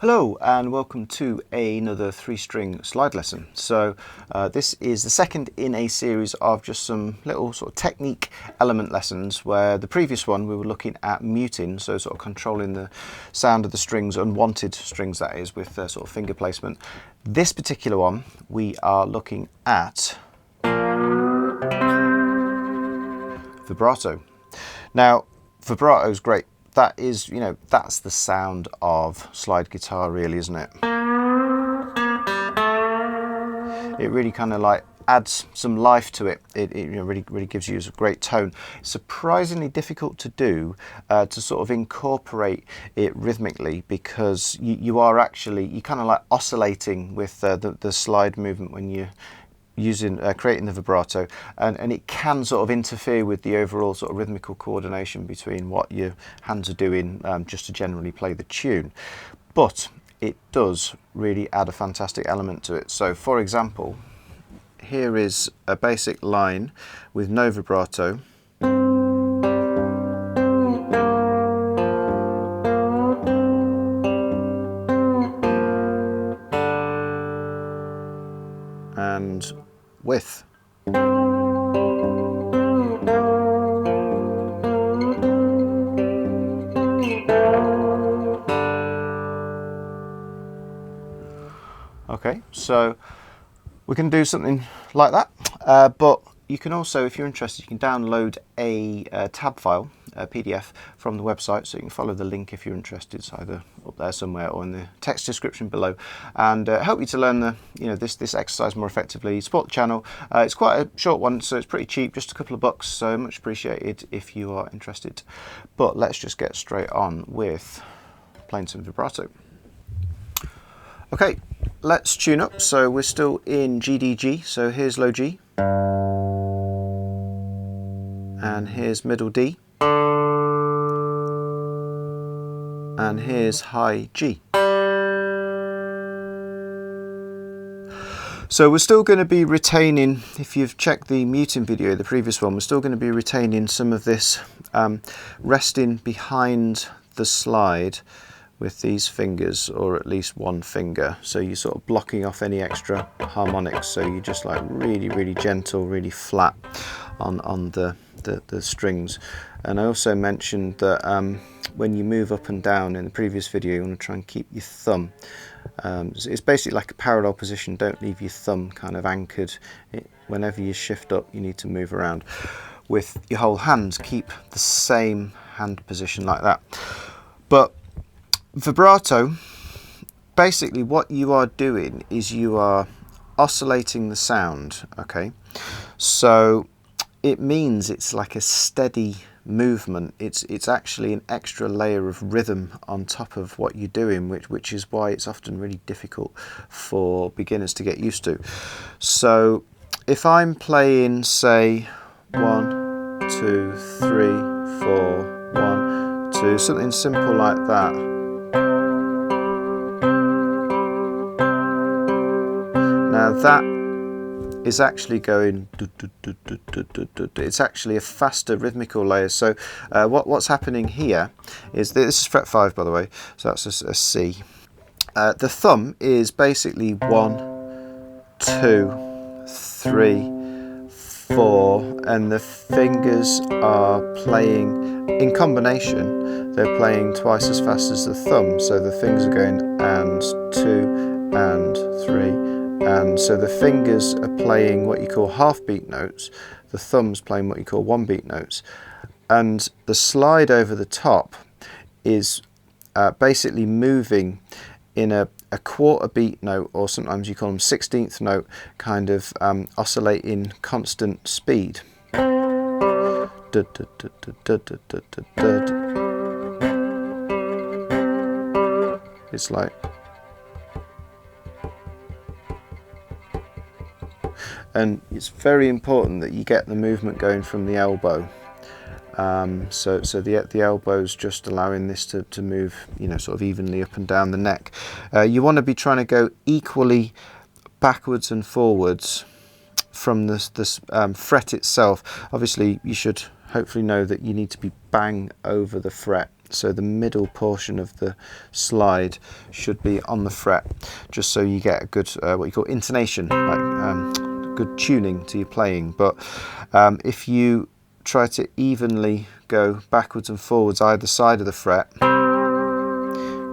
Hello and welcome to another 3-string slide lesson. So this is the second in a series of just some little sort of technique element lessons, where the previous one we were looking at muting, so sort of controlling the sound of the strings, unwanted strings that is, with sort of finger placement. This particular one we are looking at vibrato. Now vibrato is great. That is, that's the sound of slide guitar really, isn't it? It really kind of like adds some life to it. It really gives you a great tone. It's surprisingly difficult to do, to sort of incorporate it rhythmically, because you are actually, kind of like oscillating with the slide movement when you creating the vibrato, and it can sort of interfere with the overall sort of rhythmical coordination between what your hands are doing, just to generally play the tune. But it does really add a fantastic element to it. So for example, here is a basic line with no vibrato. And with. Okay, so we can do something like that, but you can also, if you're interested, you can download a tab file, a PDF from the website, so you can follow the link if you're interested. It's either up there somewhere or in the text description below, and help you to learn this exercise more effectively. Support the channel. It's quite a short one, so it's pretty cheap, just a couple of bucks, so much appreciated if you are interested. But let's just get straight on with playing some vibrato. Okay, let's tune up. So we're still in GDG, so here's low G, and here's middle D, and here's high G. So we're still going to be retaining, if you've checked the muting video, the previous one, we're still going to be retaining some of this resting behind the slide with these fingers, or at least one finger. So you're sort of blocking off any extra harmonics. So you're just like really gentle, really flat on the strings. And I also mentioned that when you move up and down in the previous video, you want to try and keep your thumb. It's basically like a parallel position. Don't leave your thumb kind of anchored. Whenever you shift up, you need to move around. With your whole hand, keep the same hand position like that. But vibrato, basically what you are doing is you are oscillating the sound, okay? So it means it's like a steady movement. It's actually an extra layer of rhythm on top of what you're doing, which is why it's often really difficult for beginners to get used to. So if I'm playing, say, 1, 2, 3, 4, 1, 2, something simple like that. Now that is actually going, it's actually a faster rhythmical layer. So what's happening here is, this is fret 5 by the way, so that's a C. The thumb is basically 1, 2, 3, 4, and the fingers are playing in combination. They're playing twice as fast as the thumb, so the fingers are going and 2 and 3. And so the fingers are playing what you call half beat notes, the thumb's playing what you call 1-beat notes, and the slide over the top is basically moving in a quarter beat note, or sometimes you call them 16th note, kind of oscillating constant speed. It's like, and it's very important that you get the movement going from the elbow. So the elbow's just allowing this to move, sort of evenly up and down the neck. You want to be trying to go equally backwards and forwards from this fret itself. Obviously, you should hopefully know that you need to be bang over the fret So the middle portion of the slide should be on the fret, just so you get a good what you call intonation, like good tuning to your playing. But if you try to evenly go backwards and forwards either side of the fret,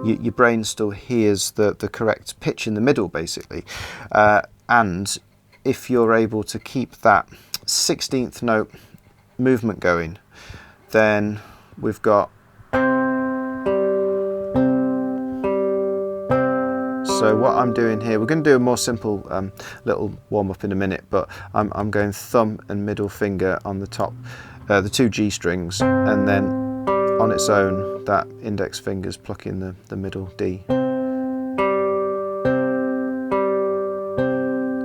your brain still hears the correct pitch in the middle, basically. And if you're able to keep that 16th note movement going, then we've got. So what I'm doing here, we're going to do a more simple little warm-up in a minute, but I'm going thumb and middle finger on the top, the 2 G strings, and then on its own that index finger's plucking the middle D.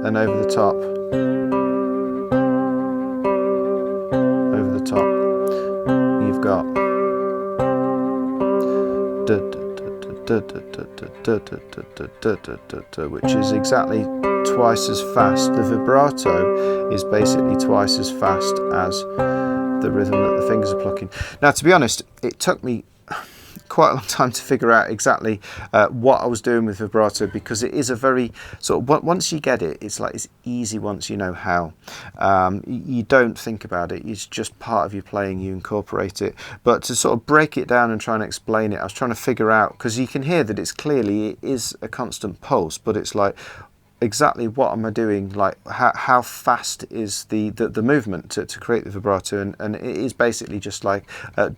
And over the top, you've got which is exactly twice as fast. The vibrato is basically twice as fast as the rhythm that the fingers are plucking. Now, to be honest, it took me quite a long time to figure out exactly what I was doing with vibrato, because it is a very sort of, once you get it, it's like it's easy once you know how. You don't think about it, it's just part of your playing, you incorporate it. But to sort of break it down and try and explain it, I was trying to figure out, because you can hear that it is a constant pulse, but it's like, exactly what am I doing, like how fast is the movement to create the vibrato, and it is basically just like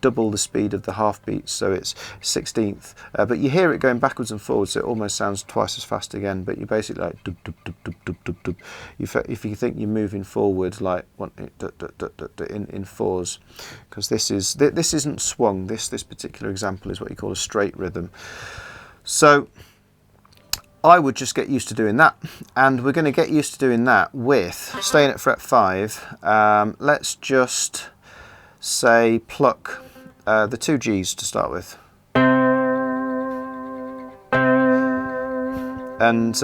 double the speed of the half beats, so it's 16th, but you hear it going backwards and forwards, so it almost sounds twice as fast again, but you're basically like dub, dub, dub, dub, dub, dub, dub. If you think you're moving forward like in fours, because this isn't swung, this particular example is what you call a straight rhythm. So I would just get used to doing that, and we're going to get used to doing that with staying at fret 5. Let's just say pluck the 2 Gs to start with, and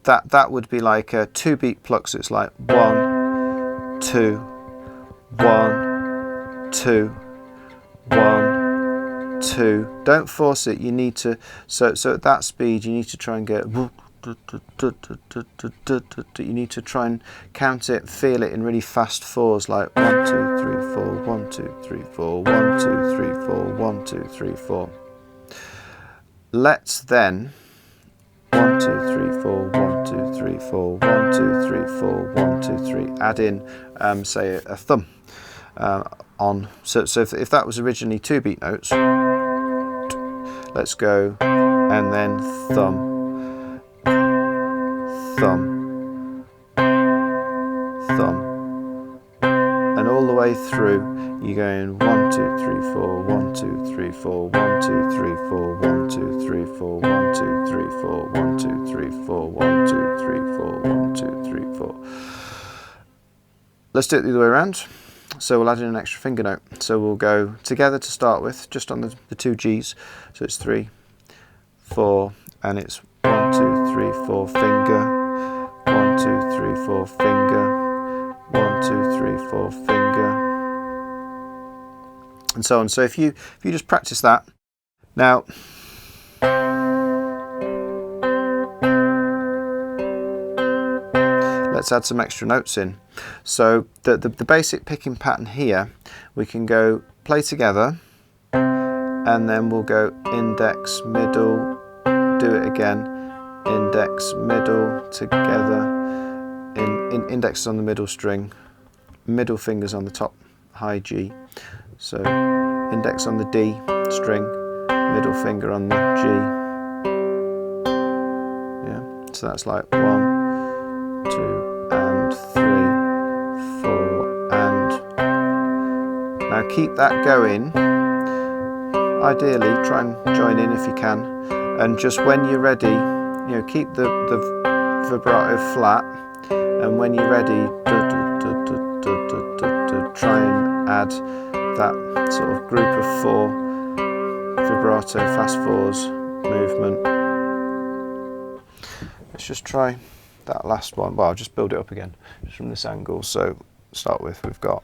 that would be like a 2-beat pluck, so it's like 1 2 1 2 1 2. Don't force it, you need to, so at that speed you need to try and get, you need to try and count it, feel it in really fast fours, like 1 2 3 4 1 2 3 4 1 2 3 4 1 2 3 4. Let's then 1 2 3 4 1 2 3 4 1 2 3 4 1 2 3, add in say a thumb on, so if that was originally 2-beat notes, let's go, and then thumb, thumb, thumb, and all the way through you're going 1 2 3 4 1 2 3 4 1 2 3 4 1 2 3 4 1 2 3 4 1 2 3 4 1 2 3 4 1 2 3 4. Let's do it the other way around. So we'll add in an extra finger note. So we'll go together to start with, just on the 2 Gs. So it's 3 4, and it's 1 2 3 4 finger, 1 2 3 4 finger, 1 2 3 4 finger, and so on. So if you just practice that now. Let's add some extra notes in. So the basic picking pattern here, we can go play together, and then we'll go index, middle, do it again, index, middle, together, index on the middle string, middle fingers on the top, high G. So index on the D string, middle finger on the G. Yeah, so that's like 1 2 and 3 4, and now keep that going. Ideally try and join in if you can, and just when you're ready, keep the vibrato flat, and when you're ready, try and add that sort of group of 4 vibrato fast 4s movement. Let's just try that last one. Well, I'll just build it up again just from this angle. So start with, we've got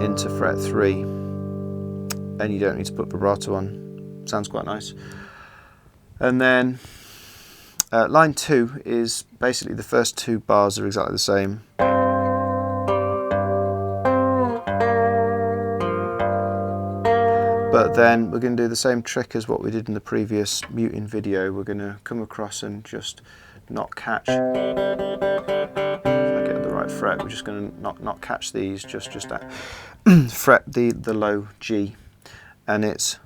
into fret 3, and you don't need to put vibrato on. Sounds quite nice. And then line 2 is basically the first 2 bars are exactly the same. But then we're going to do the same trick as what we did in the previous muting video. We're going to come across and just not catch. If I get the right fret, we're just going to not catch these, just fret the low G, and it's,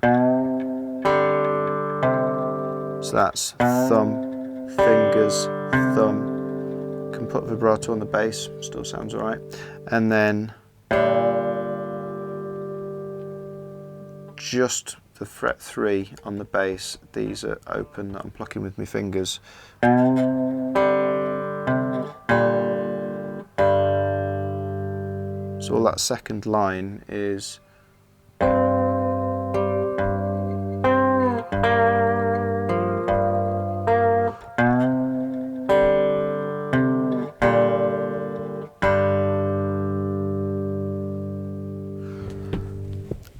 so that's thumb, fingers, thumb. Can put vibrato on the bass, still sounds alright, and then just the fret 3 on the bass. These are open that I'm plucking with my fingers. So all that second line is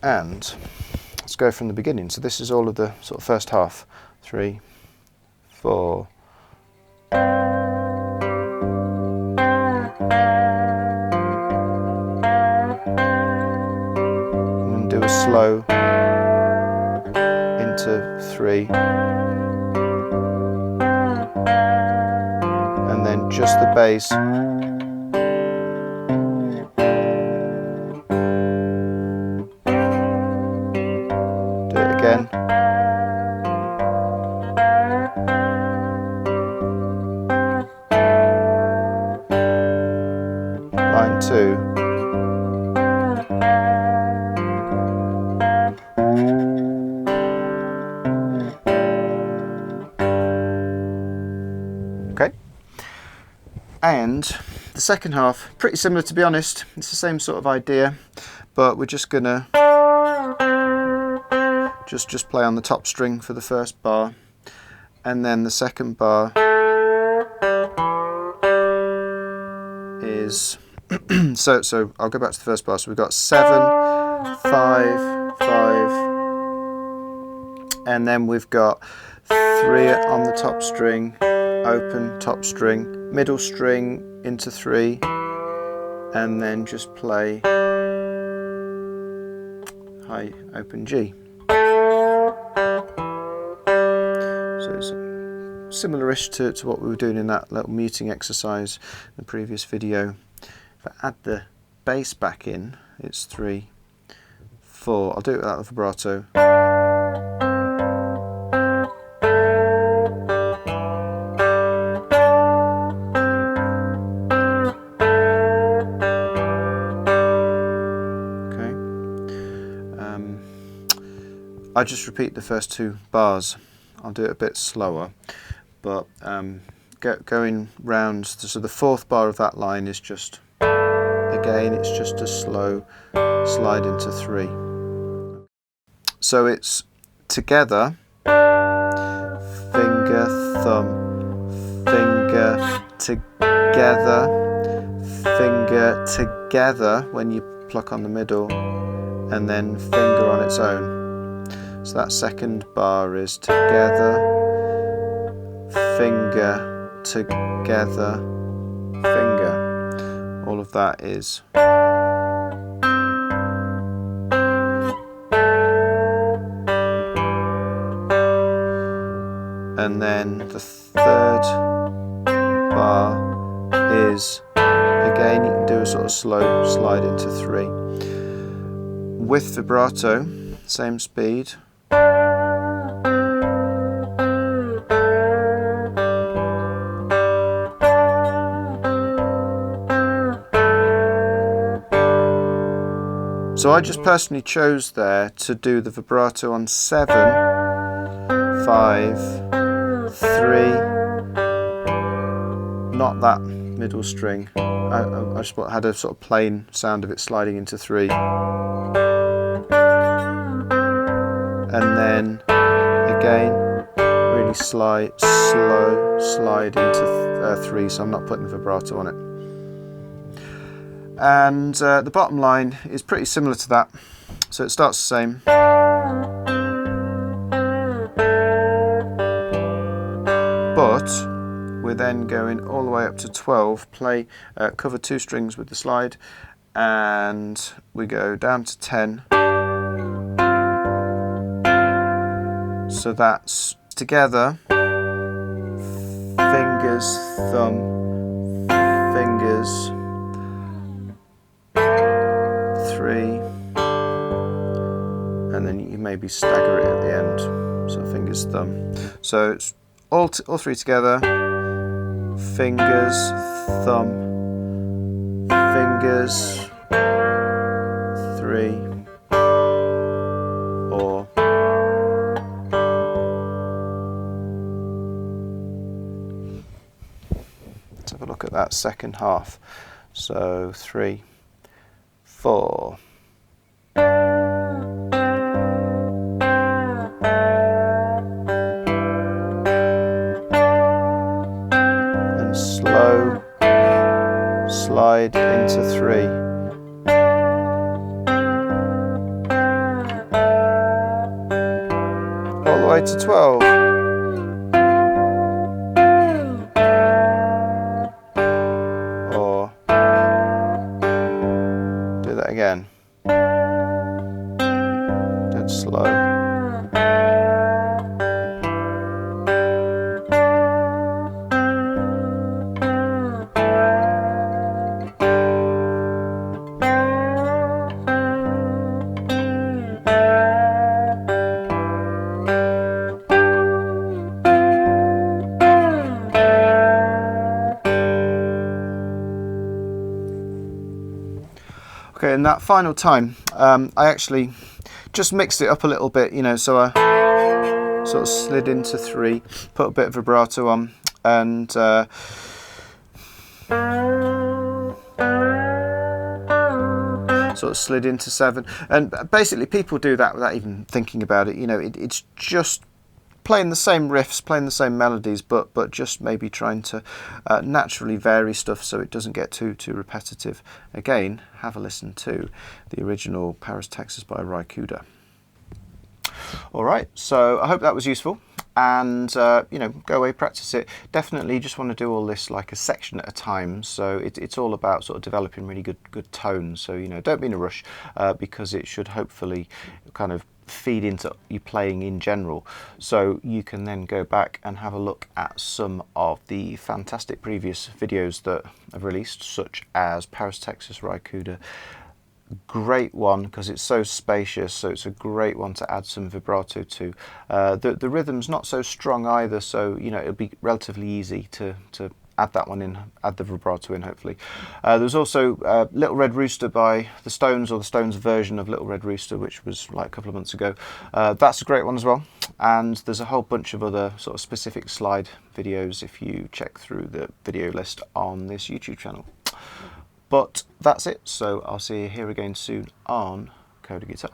and let's go from the beginning. So this is all of the sort of first half. 3, 4. And do a slow into 3. And then just the bass. Do it again. Line 2. Okay. And the second half, pretty similar to be honest. It's the same sort of idea, but we're just gonna just play on the top string for the first bar, and then the second bar is so I'll go back to the first bar. So we've got 7, 5, 5, and then we've got 3 on the top string, open top string, middle string into 3, and then just play high open G. So it's similar-ish to what we were doing in that little muting exercise in the previous video. If I add the bass back in, it's 3, 4. I'll do it without the vibrato. Okay. I just repeat the first 2 bars. I'll do it a bit slower, but going round, so the 4th bar of that line is just, again, it's just a slow slide into 3. So it's together, finger, thumb, finger, together, finger, together when you pluck on the middle, and then finger on its own. So that second bar is together, finger, together, finger. All of that is. And then the 3rd bar is, again, you can do a sort of slow slide into 3. With vibrato, same speed. So I just personally chose there to do the vibrato on 7, 5, 3, not that middle string. I just had a sort of plain sound of it sliding into 3. And then again, really slow slide into 3, so I'm not putting the vibrato on it. And the bottom line is pretty similar to that. So it starts the same. But we're then going all the way up to 12, play, cover 2 strings with the slide, and we go down to 10. So that's together, fingers, thumb, fingers, 3, and then you maybe stagger it at the end, so fingers, thumb. So it's all 3 together, fingers, thumb, fingers, 3, or let's have a look at that second half. So 3, 4. And slow slide into 3. All the way to 12. Or do that again. Dead slow. Okay, and that final time, I actually just mixed it up a little bit, you know, so I sort of slid into 3, put a bit of vibrato on, and sort of slid into 7. And basically people do that without even thinking about it, you know, it's just playing the same riffs, playing the same melodies, but just maybe trying to naturally vary stuff so it doesn't get too repetitive. Again, have a listen to the original Paris, Texas by Rykuda. All right, so I hope that was useful, and you know, go away, practice it. Definitely just want to do all this like a section at a time, so it's all about sort of developing really good tones. So, you know, don't be in a rush, because it should hopefully kind of feed into you playing in general, so you can then go back and have a look at some of the fantastic previous videos that I've released, such as Paris, Texas, Rykuda. Great one because it's so spacious, so it's a great one to add some vibrato to. The rhythm's not so strong either, so you know, it'll be relatively easy to add that one in, add the vibrato in, hopefully. There's also Little Red Rooster by the Stones, or the Stones version of Little Red Rooster, which was like a couple of months ago. That's a great one as well. And there's a whole bunch of other sort of specific slide videos if you check through the video list on this YouTube channel. But that's it, so I'll see you here again soon on Coda Guitar.